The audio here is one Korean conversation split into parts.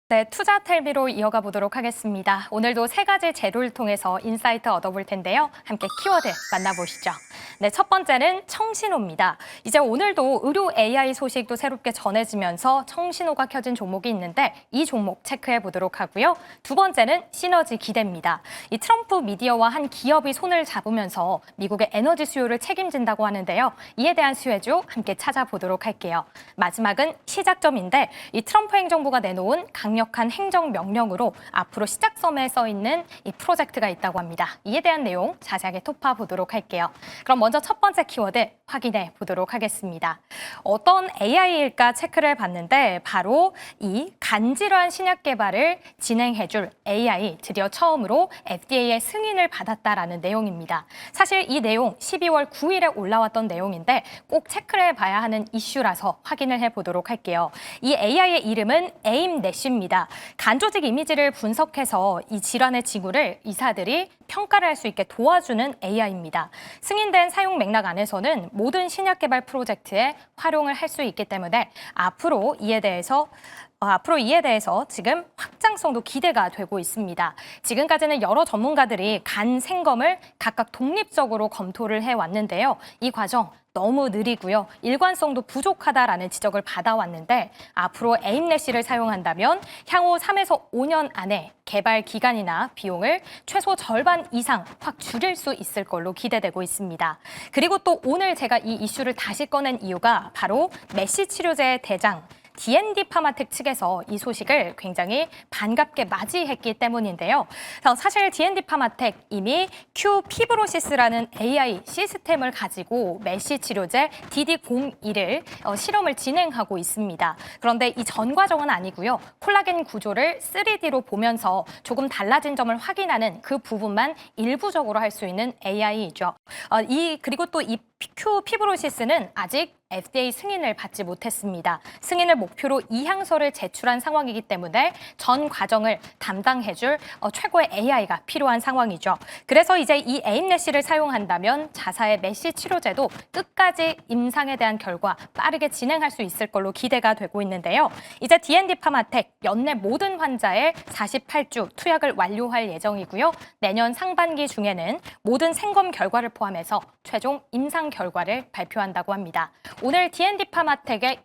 네, 투자 텔비로 이어가 보도록 하겠습니다. 오늘도 세 가지 재료를 통해서 인사이트 얻어볼 텐데요. 함께 키워드 만나보시죠. 네, 첫 번째는 청신호입니다. 이제 오늘도 의료 AI 소식도 새롭게 전해지면서 청신호가 켜진 종목이 있는데 이 종목 체크해 보도록 하고요. 두 번째는 시너지 기대입니다. 이 트럼프 미디어와 한 기업이 손을 잡으면서 미국의 에너지 수요를 책임진다고 하는데요. 이에 대한 수혜주 함께 찾아보도록 할게요. 마지막은 시작점인데 이 트럼프 행정부가 내놓은 강력한 행정명령으로 앞으로 시작섬에 써 있는 이 프로젝트가 있다고 합니다. 이에 대한 내용 자세하게 톱파보도록 할게요. 그럼 먼저 첫 번째 키워드 확인해 보도록 하겠습니다. 어떤 AI일까 체크를 해봤는데 바로 이 간질환 신약 개발을 진행해줄 AI 드디어 처음으로 FDA의 승인을 받았다라는 내용입니다. 사실 이 내용 12월 9일에 올라왔던 내용인데 꼭 체크를 해봐야 하는 이슈라서 확인을 해보도록 할게요. 이 AI의 이름은 에임넷입니다. 간 조직 이미지를 분석해서 이 질환의 징후를 의사들이 평가를 할 수 있게 도와주는 AI입니다. 승인된 사용 맥락 안에서는 모든 신약 개발 프로젝트에 활용을 할 수 있기 때문에 앞으로 이에 대해서 지금 확장성도 기대가 되고 있습니다. 지금까지는 여러 전문가들이 간 생검을 각각 독립적으로 검토를 해왔는데요. 이 과정 너무 느리고요. 일관성도 부족하다라는 지적을 받아왔는데 앞으로 에임넷시를 사용한다면 향후 3에서 5년 안에 개발 기간이나 비용을 최소 절반 이상 확 줄일 수 있을 걸로 기대되고 있습니다. 그리고 또 오늘 제가 이 이슈를 다시 꺼낸 이유가 바로 메시 치료제의 대장 D&D 파마텍 측에서 이 소식을 굉장히 반갑게 맞이했기 때문인데요. 사실 D&D 파마텍 이미 큐 피브로시스라는 AI 시스템을 가지고 메시 치료제 DD01을 실험을 진행하고 있습니다. 그런데 이 전 과정은 아니고요. 콜라겐 구조를 3D로 보면서 조금 달라진 점을 확인하는 그 부분만 일부적으로 할 수 있는 AI이죠. 그리고 또 이 큐 피브로시스는 아직 FDA 승인을 받지 못했습니다. 승인을 목표로 이항서를 제출한 상황이기 때문에 전 과정을 담당해줄 최고의 AI가 필요한 상황이죠. 그래서 이제 이 에임넷시를 사용한다면 자사의 메시 치료제도 끝까지 임상에 대한 결과 빠르게 진행할 수 있을 걸로 기대가 되고 있는데요. 이제 D&D 파마텍 연내 모든 환자의 48주 투약을 완료할 예정이고요. 내년 상반기 중에는 모든 생검 결과를 포함해서 최종 임상 결과를 발표한다고 합니다. 오늘 D&D 파마텍의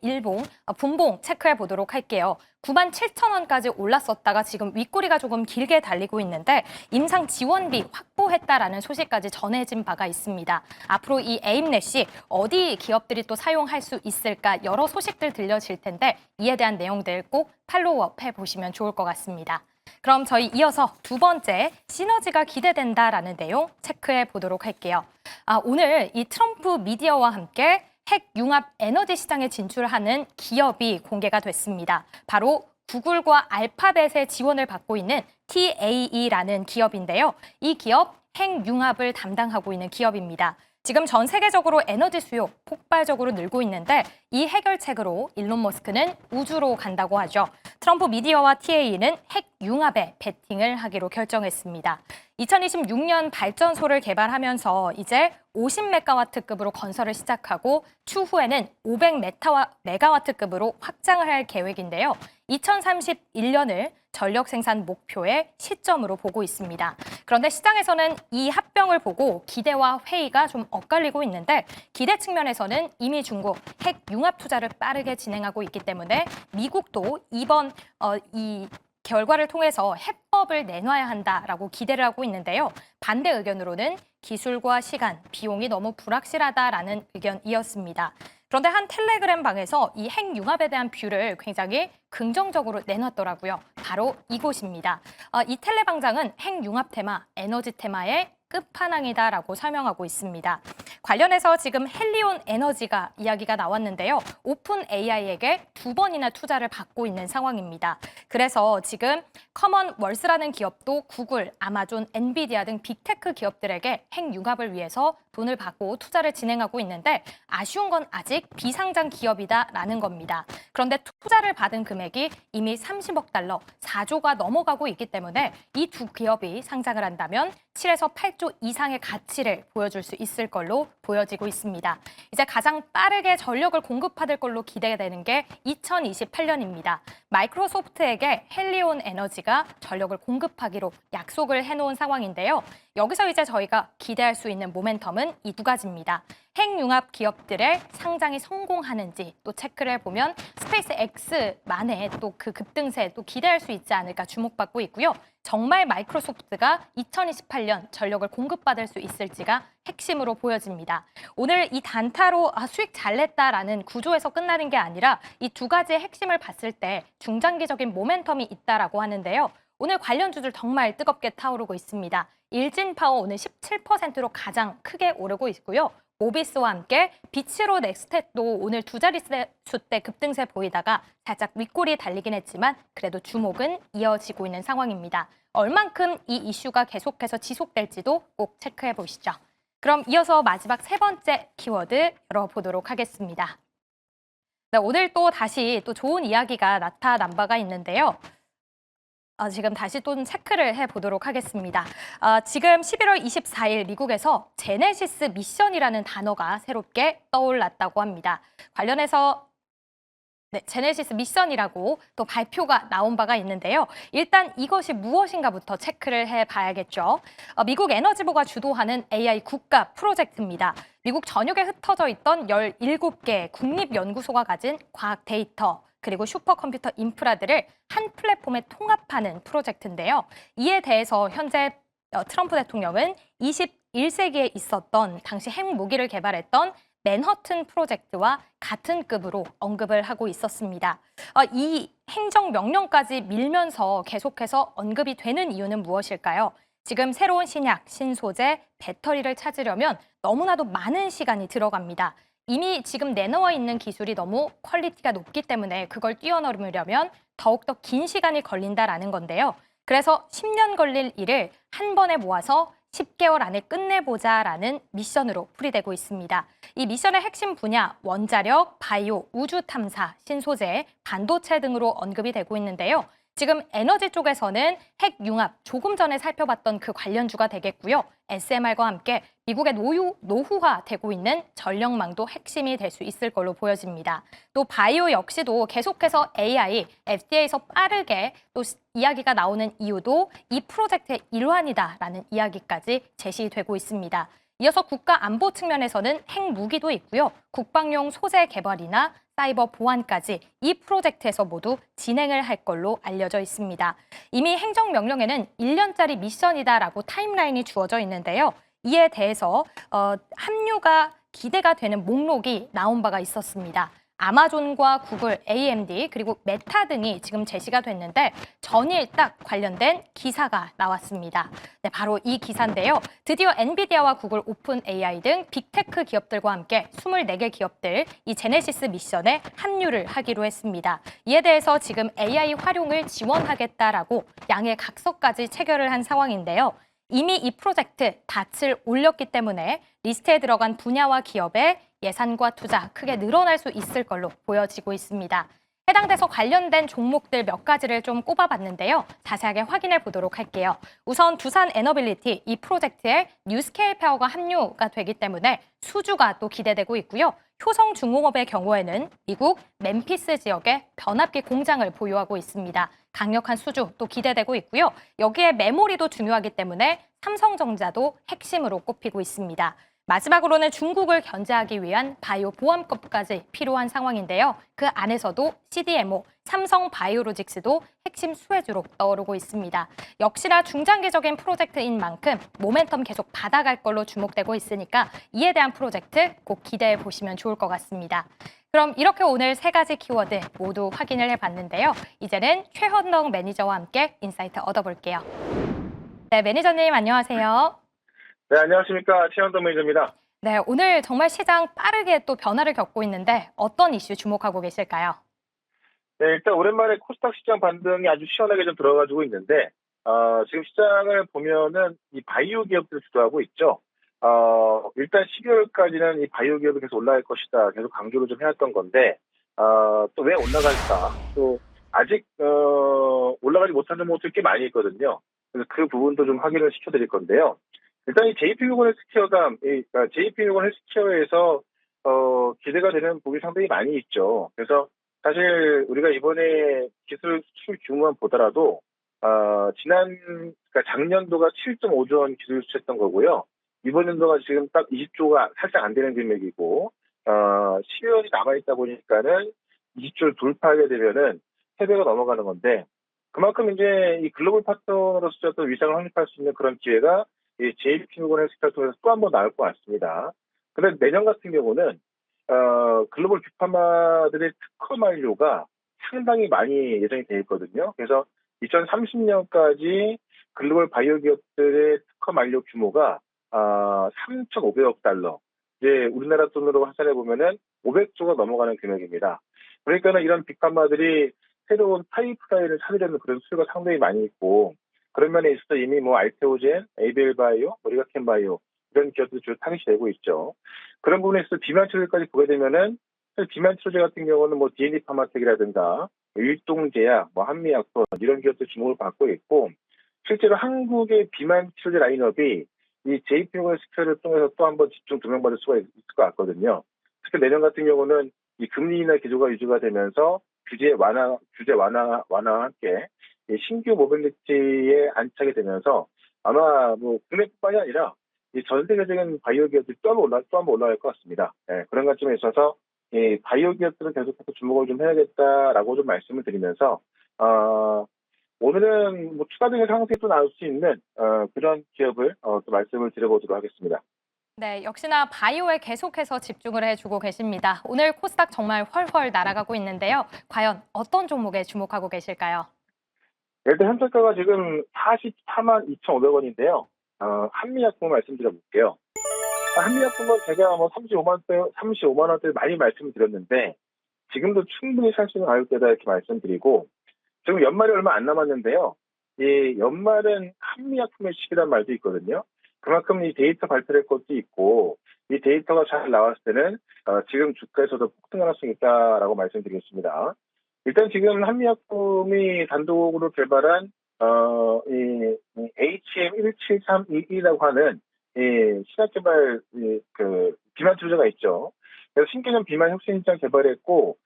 분봉 체크해 보도록 할게요. 97,000원까지 올랐었다가 지금 윗꼬리가 조금 길게 달리고 있는데 임상 지원비 확보했다라는 소식까지 전해진 바가 있습니다. 앞으로 이 에임넷이 어디 기업들이 또 사용할 수 있을까 여러 소식들 들려질 텐데 이에 대한 내용들 꼭 팔로우업 해보시면 좋을 것 같습니다. 그럼 저희 이어서 두 번째 시너지가 기대된다라는 내용 체크해 보도록 할게요. 오늘 이 트럼프 미디어와 함께 핵 융합 에너지 시장에 진출하는 기업이 공개가 됐습니다. 바로 구글과 알파벳의 지원을 받고 있는 TAE라는 기업인데요. 이 기업 핵 융합을 담당하고 있는 기업입니다. 지금 전 세계적으로 에너지 수요 폭발적으로 늘고 있는데 이 해결책으로 일론 머스크는 우주로 간다고 하죠. 트럼프 미디어와 TAE는 핵 융합에 베팅을 하기로 결정했습니다. 2026년 발전소를 개발하면서 이제 50메가와트급으로 건설을 시작하고 추후에는 500메가와트급으로 확장을 할 계획인데요. 2031년을 전력 생산 목표의 시점으로 보고 있습니다. 그런데 시장에서는 이 합병을 보고 기대와 회의가 좀 엇갈리고 있는데 기대 측면에서는 이미 중국 핵 융합 투자를 빠르게 진행하고 있기 때문에 미국도 이번 이 결과를 통해서 해법을 내놔야 한다라고 기대를 하고 있는데요. 반대 의견으로는 기술과 시간, 비용이 너무 불확실하다라는 의견이었습니다. 그런데 한 텔레그램 방에서 이 핵융합에 대한 뷰를 굉장히 긍정적으로 내놨더라고요. 바로 이곳입니다. 이 텔레방장은 핵융합 테마, 에너지 테마의 끝판왕이다라고 설명하고 있습니다. 관련해서 지금 헬리온 에너지가 이야기가 나왔는데요. 오픈 AI에게 2번이나 투자를 받고 있는 상황입니다. 그래서 지금 커먼월스라는 기업도 구글, 아마존, 엔비디아 등 빅테크 기업들에게 핵융합을 위해서 돈을 받고 투자를 진행하고 있는데 아쉬운 건 아직 비상장 기업이다라는 겁니다. 그런데 투자를 받은 금액이 이미 30억 달러, 4조가 넘어가고 있기 때문에 이 두 기업이 상장을 한다면 7에서 8조 이상의 가치를 보여줄 수 있을 걸로 보여지고 있습니다. 이제 가장 빠르게 전력을 공급받을 걸로 기대되는 게 2028년입니다. 마이크로소프트에게 헬리온 에너지가 전력을 공급하기로 약속을 해놓은 상황인데요. 여기서 이제 저희가 기대할 수 있는 모멘텀은 이 두 가지입니다. 핵융합 기업들의 상장이 성공하는지 또 체크를 해보면 스페이스 X만의 또 그 급등세 또 기대할 수 있지 않을까 주목받고 있고요. 정말 마이크로소프트가 2028년 전력을 공급받을 수 있을지가 핵심으로 보여집니다. 오늘 이 단타로 수익 잘 냈다라는 구조에서 끝나는 게 아니라 이 두 가지의 핵심을 봤을 때 중장기적인 모멘텀이 있다라고 하는데요. 오늘 관련주들 정말 뜨겁게 타오르고 있습니다. 일진파워 오늘 17%로 가장 크게 오르고 있고요. 모비스와 함께 비치로 넥스텟도 오늘 두 자릿수 대 급등세 보이다가 살짝 윗골이 달리긴 했지만 그래도 주목은 이어지고 있는 상황입니다. 얼만큼 이 이슈가 계속해서 지속될지도 꼭 체크해 보시죠. 그럼 이어서 마지막 세 번째 키워드 열어보도록 하겠습니다. 네, 오늘 또 다시 또 좋은 이야기가 나타난 바가 있는데요. 지금 다시 또 체크를 해보도록 하겠습니다. 지금 11월 24일 미국에서 제네시스 미션이라는 단어가 새롭게 떠올랐다고 합니다. 관련해서 제네시스 미션이라고 또 발표가 나온 바가 있는데요. 일단 이것이 무엇인가부터 체크를 해봐야겠죠. 미국 에너지부가 주도하는 AI 국가 프로젝트입니다. 미국 전역에 흩어져 있던 17개 국립연구소가 가진 과학 데이터, 그리고 슈퍼컴퓨터 인프라들을 한 플랫폼에 통합하는 프로젝트인데요. 이에 대해서 현재 트럼프 대통령은 21세기에 있었던 당시 핵무기를 개발했던 맨허튼 프로젝트와 같은 급으로 언급을 하고 있었습니다. 이 행정명령까지 밀면서 계속해서 언급이 되는 이유는 무엇일까요? 지금 새로운 신약, 신소재, 배터리를 찾으려면 너무나도 많은 시간이 들어갑니다. 이미 지금 내놓아 있는 기술이 너무 퀄리티가 높기 때문에 그걸 뛰어넘으려면 더욱더 긴 시간이 걸린다라는 건데요. 그래서 10년 걸릴 일을 한 번에 모아서 10개월 안에 끝내보자라는 미션으로 풀이되고 있습니다. 이 미션의 핵심 분야, 원자력, 바이오, 우주 탐사, 신소재, 반도체 등으로 언급이 되고 있는데요. 지금 에너지 쪽에서는 핵융합, 조금 전에 살펴봤던 그 관련주가 되겠고요. SMR과 함께 미국의 노후화되고 있는 전력망도 핵심이 될 수 있을 걸로 보여집니다. 또 바이오 역시도 계속해서 AI, FDA에서 빠르게 또 이야기가 나오는 이유도 이 프로젝트의 일환이다라는 이야기까지 제시되고 있습니다. 이어서 국가 안보 측면에서는 핵무기도 있고요. 국방용 소재 개발이나 사이버 보안까지 이 프로젝트에서 모두 진행을 할 걸로 알려져 있습니다. 이미 행정명령에는 1년짜리 미션이다라고 타임라인이 주어져 있는데요. 이에 대해서 합류가 기대가 되는 목록이 나온 바가 있었습니다. 아마존과 구글, AMD 그리고 메타 등이 지금 제시가 됐는데 전일 딱 관련된 기사가 나왔습니다. 네, 바로 이 기사인데요. 드디어 엔비디아와 구글, 오픈 AI 등 빅테크 기업들과 함께 24개 기업들 이 제네시스 미션에 합류를 하기로 했습니다. 이에 대해서 지금 AI 활용을 지원하겠다라고 양해 각서까지 체결을 한 상황인데요. 이미 이 프로젝트 닻을 올렸기 때문에 리스트에 들어간 분야와 기업의 예산과 투자 크게 늘어날 수 있을 걸로 보여지고 있습니다. 해당돼서 관련된 종목들 몇 가지를 좀 꼽아봤는데요. 자세하게 확인해 보도록 할게요. 우선 두산 에너빌리티 이 프로젝트에 뉴스케일 파워가 합류가 되기 때문에 수주가 또 기대되고 있고요. 효성중공업의 경우에는 미국 멤피스 지역에 변압기 공장을 보유하고 있습니다. 강력한 수주 또 기대되고 있고요. 여기에 메모리도 중요하기 때문에 삼성전자도 핵심으로 꼽히고 있습니다. 마지막으로는 중국을 견제하기 위한 바이오 보안법까지 필요한 상황인데요. 그 안에서도 CDMO, 삼성 바이오로직스도 핵심 수혜주로 떠오르고 있습니다. 역시나 중장기적인 프로젝트인 만큼 모멘텀 계속 받아갈 걸로 주목되고 있으니까 이에 대한 프로젝트 꼭 기대해 보시면 좋을 것 같습니다. 그럼 이렇게 오늘 세 가지 키워드 모두 확인을 해봤는데요. 이제는 최헌덕 매니저와 함께 인사이트 얻어볼게요. 네, 매니저님 안녕하세요. 네, 안녕하십니까. 최현동 매니저입니다. 네, 오늘 정말 시장 빠르게 또 변화를 겪고 있는데 어떤 이슈 주목하고 계실까요? 네, 일단 오랜만에 코스닥 시장 반등이 아주 시원하게 좀 들어가지고 있는데, 지금 시장을 보면은 이 바이오 기업들을 주도하고 있죠. 일단 12월까지는 이 바이오 기업이 계속 올라갈 것이다. 계속 강조를 좀 해왔던 건데, 또 왜 올라갈까? 또 아직 올라가지 못한 종목들이 꽤 많이 있거든요. 그래서 그 부분도 좀 확인을 시켜드릴 건데요. 일단 이 JP모건 헬스케어가 JP모건 헬스케어에서 기대가 되는 부분이 상당히 많이 있죠. 그래서 사실 우리가 이번에 기술 수출 규모만 보더라도 그러니까 작년도가 7.5조 원 기술 수출했던 거고요. 이번 연도가 지금 딱 20조가 살짝 안 되는 금액이고 12월이 남아있다 보니까는 20조를 돌파하게 되면은 3배가 넘어가는 건데 그만큼 이제 이 글로벌 파트너로서 어떤 위상을 확립할 수 있는 그런 기회가 이 JP모건 헬스케어를 통해서 또 한 번 나올 것 같습니다. 그런데 내년 같은 경우는 글로벌 빅파마들의 특허 만료가 상당히 많이 예정이 되어 있거든요. 그래서 2030년까지 글로벌 바이오 기업들의 특허 만료 규모가 3,500억 달러. 이제 우리나라 돈으로 환산해 보면은 500조가 넘어가는 금액입니다. 그러니까는 이런 빅파마들이 새로운 파이프라인을 찾으려는 그런 수요가 상당히 많이 있고 그런 면에 있어서 이미 뭐 알테오젠, 에이벨바이오, 리가켄바이오 이런 기업들이 주로 타깃이 되고 있죠. 그런 부분에 있어서 비만 치료제까지 보게 되면은 비만 치료제 같은 경우는 뭐 D&D 파마텍이라든가 일동제약, 뭐 한미약품 이런 기업들 주목을 받고 있고 실제로 한국의 비만 치료제 라인업이 이 JP모건 헬스케어를 통해서 또 한 번 집중 조명받을 수가 있을 것 같거든요. 특히 내년 같은 경우는 이 금리 인하 기조가 유지가 되면서 규제 완화와 함께 이 신규 모빌리티에 안착이 되면서 아마 뭐 국내뿐만이 아니라 이 전 세계적인 바이오 기업들이 또 한 번 올라갈 것 같습니다. 예, 그런 관점에 있어서 이 바이오 기업들은 계속해서 주목을 좀 해야겠다라고 좀 말씀을 드리면서 오늘은 뭐 추가적인 상승이 또 나올 수 있는 그런 기업을 또 말씀을 드려보도록 하겠습니다. 네, 역시나 바이오에 계속해서 집중을 해주고 계십니다. 오늘 코스닥 정말 훨훨 날아가고 있는데요. 과연 어떤 종목에 주목하고 계실까요? 일단 현재가가 지금 44만 2,500원인데요. 한미약품 말씀드려볼게요. 한미약품은 제가 뭐 35만 원대 많이 말씀드렸는데 지금도 충분히 살 수 있는 가격대다 이렇게 말씀드리고 지금 연말이 얼마 안 남았는데요. 이 연말은 한미약품의 시기란 말도 있거든요. 그만큼 이 데이터 발표될 것도 있고 이 데이터가 잘 나왔을 때는 지금 주가에서도 폭등 가능성이 있다라고 말씀드리겠습니다. 일단 지금 한미약품이 단독으로 개발한 이 HM1732라고 하는 이 신약 개발 그 비만 치료제가 있죠. 그래서 신개념 비만 혁신 신장 개발했고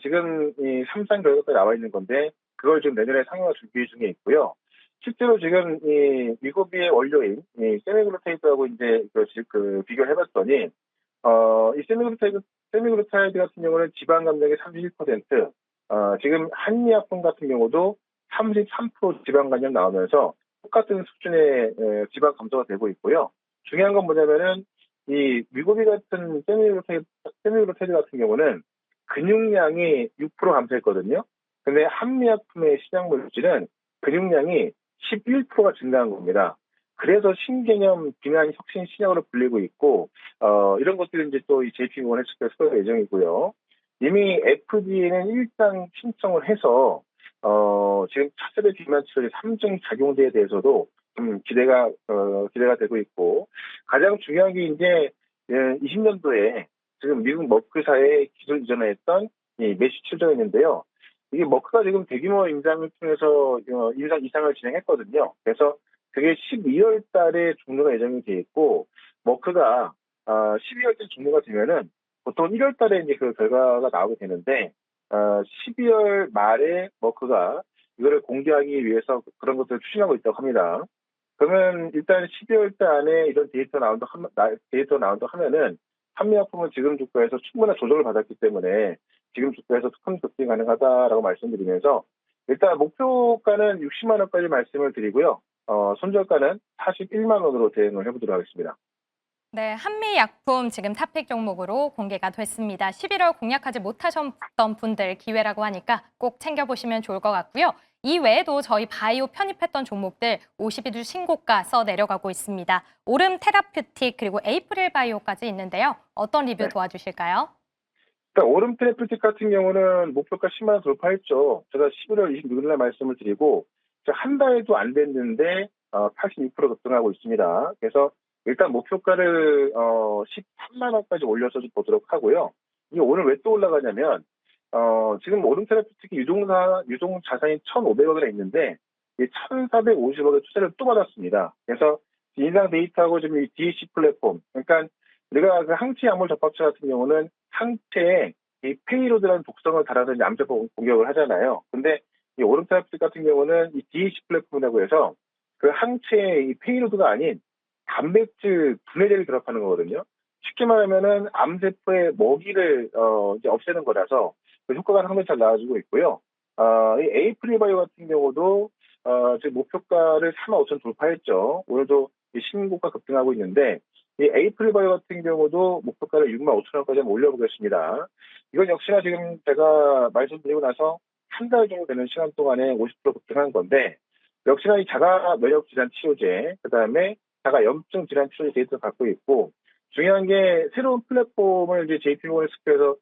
지금 이 3상 결과가 나와 있는 건데 그걸 지금 내년에 상용화 준비 중에 있고요. 실제로 지금 이 위고비의 원료인 이 세미글루테이드하고 이제 비교를 해봤더니 이 세미글루타이드 같은 경우는 지방 감량의 31%, 지금 한미약품 같은 경우도 33% 지방 감량 나오면서 똑같은 수준의 지방 감소가 되고 있고요. 중요한 건 뭐냐면은 이 위고비 같은 세미글루테이드 같은 경우는 근육량이 6% 감소했거든요. 근데 한미약품의 시장 물질은 근육량이 11%가 증가한 겁니다. 그래서 신개념 비만 혁신 신약으로 불리고 있고 이런 것들이 이제 또 이 JP모건 헬스케어 수요 예정이고요. 이미 FDA는 일단 신청을 해서 지금 차세대 비만 치료제 3중 작용제에 대해서도 좀 기대가 되고 있고 가장 중요한 게 이제 20년도에 지금 미국 머크사의 기술 이전을 했던 이 메시 치료제가 있는데요. 이게 머크가 지금 대규모 임상을 통해서 임상 이상을 진행했거든요. 그래서 그게 12월 달에 종료가 예정이 돼 있고 머크가 12월 달 종료가 되면은 보통 1월 달에 이제 그 결과가 나오게 되는데 12월 말에 머크가 이거를 공개하기 위해서 그런 것들을 추진하고 있다고 합니다. 그러면 일단 12월 달 안에 이런 데이터 나온다 하면은 한미약품은 지금 주가에서 충분한 조정을 받았기 때문에 지금 주가에서 큰 급등이 가능하다라고 말씀드리면서 일단 목표가는 60만 원까지 말씀을 드리고요. 손절가는 41만 원으로 대응을 해보도록 하겠습니다. 네, 한미약품 지금 탑픽 종목으로 공개가 됐습니다. 11월 공략하지 못하셨던 분들 기회라고 하니까 꼭 챙겨보시면 좋을 것 같고요. 이 외에도 저희 바이오 편입했던 종목들 52주 신고가 써 내려가고 있습니다. 오름 테라퓨틱 그리고 에이프릴 바이오까지 있는데요. 어떤 리뷰 네. 도와주실까요? 일단 오름 테라퓨틱 같은 경우는 목표가 10만 원 돌파했죠. 제가 11월 26일 날 말씀을 드리고 한 달도 안 됐는데 86% 급등하고 있습니다. 그래서 일단 목표가를 13만 원까지 올려서 좀 보도록 하고요. 이게 오늘 왜 또 올라가냐면 지금 오름테라피틱이 유동 자산이 1,500억이나 있는데 이 1,450억의 투자를 또 받았습니다. 그래서 인상 데이터하고 지금 이 DEC 플랫폼, 그러니까 우리가 그 항체 약물 접합체 같은 경우는 항체에 이 페이로드라는 독성을 달아서 이제 암세 공격을 하잖아요. 근데 이 오름테라피틱 같은 경우는 이 DEC 플랫폼이라고 해서 그 항체의 이 페이로드가 아닌 단백질 분해제를 결합하는 거거든요. 쉽게 말하면은 암세포의 먹이를 이제 없애는 거라서 그 효과가 상당히 잘 나와주고 있고요. 이 에이프리바이오 같은 경우도 지금 목표가를 4만 5천 돌파했죠. 오늘도 이 신고가 급등하고 있는데 이 에이프리바이오 같은 경우도 목표가를 6만 5천 원까지 한번 올려보겠습니다. 이건 역시나 지금 제가 말씀드리고 나서 한 달 정도 되는 시간 동안에 50% 급등한 건데 역시나 이 자가 면역 질환 치료제, 그다음에 자가 염증 질환 치료제 데이터를 갖고 있고 중요한 게 새로운 플랫폼을 이제 JP모건 스퀘어에서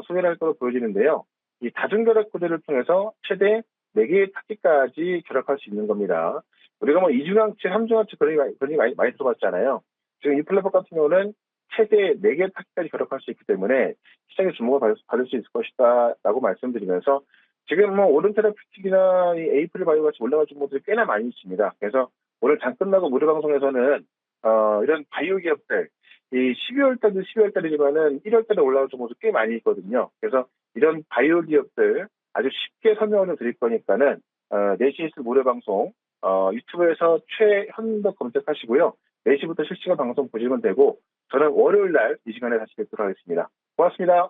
소개를 할 것으로 보여지는데요. 이 다중결합 코드를 통해서 최대 4개의 타깃까지 결합할 수 있는 겁니다. 우리가 뭐 이중항체, 삼중항체 그런 게 많이 들어봤잖아요. 지금 이 플랫폼 같은 경우는 최대 4개의 타깃까지 결합할 수 있기 때문에 시장의 주목을 받을 수 있을 것이다 라고 말씀드리면서 지금 뭐 오른테라피틱이나 이 에이프릴 바이오 같이 올라갈 종목들이 꽤나 많이 있습니다. 그래서 오늘 장 끝나고 무료 방송에서는 이런 바이오 기업들 이 12월 달도 12월 달이지만은 1월 달에 올라올 종목도 꽤 많이 있거든요. 그래서 이런 바이오 기업들 아주 쉽게 설명을 드릴 거니까는 4시에서 무료 방송 유튜브에서 최현덕 검색하시고요. 4시부터 실시간 방송 보시면 되고 저는 월요일 날 이 시간에 다시 뵙도록 하겠습니다. 고맙습니다.